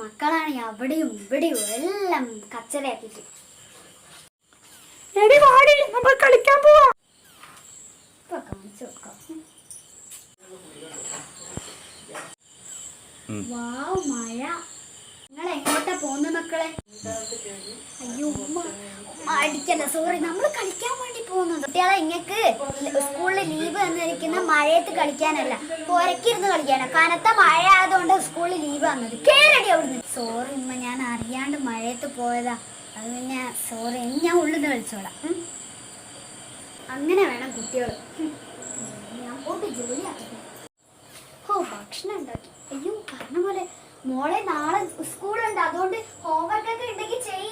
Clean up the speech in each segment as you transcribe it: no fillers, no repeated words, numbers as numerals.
മക്കളാണ് അവിടെയും ഇവിടെയും എല്ലാം കച്ചറയാക്കിട്ട്. കളിക്കാൻ പോവാ. ഇപ്പൊ കാണിച്ചു കൊടുക്കാം. വാവ് മഴ. നിങ്ങൾ എങ്ങോട്ടാ പോകുന്ന മക്കളെ? അയ്യോ ഉമ്മ അടിക്കല്ല, സോറി. നമ്മൾ കളിക്കാൻ വേണ്ടി പോകുന്നത്. കുട്ടികളെ ഇങ്ങക്ക് സ്കൂളിൽ ലീവ് വന്നിരിക്കുന്ന മഴയത്ത് കളിക്കാനല്ല, പുരക്കിരുന്ന് കളിക്കാനോ. കനത്ത മഴ ആയതുകൊണ്ട് സ്കൂളിൽ ലീവ് വന്നത്. കേരടി അവിടുന്ന്. സോറി ഉമ്മ, ഞാൻ അറിയാണ്ട് മഴയത്ത് പോയതാ. അത് പിന്നെ സോറി, ഞാൻ ഉള്ളിന്ന് കളിച്ചോളാം. അങ്ങനെ വേണം കുട്ടികൾ. ഞാൻ പോയിട്ട് ജോലിയാക്കട്ടെ. ഓ ഭക്ഷണം ഉണ്ടാക്കി. അയ്യോ പറഞ്ഞ പോലെ മോളെ നാളെ സ്കൂളുണ്ട്, അതുകൊണ്ട് ഹോംവർക്ക് ഒക്കെ ഉണ്ടെങ്കിൽ ചെയ്.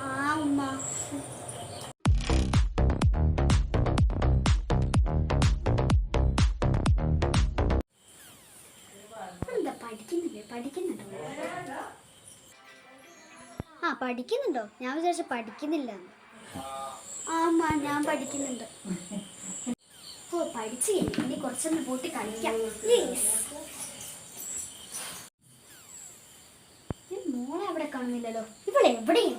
ആ ഉമ്മ. എന്താ പഠിക്കുന്നുണ്ടോ? ആ പഠിക്കുന്നുണ്ടോ? ഞാൻ വിചാരിച്ച പഠിക്കുന്നില്ല. ആ അമ്മ, ഞാൻ പഠിക്കുന്നുണ്ട്. ഓ പഠിച്ചു ഇനി കുറച്ചൊന്ന് പോയിട്ട് കളിക്കാം. മോളെ അവിടെ കാണുന്നില്ലല്ലോ. ഇവിടെ എവിടെയും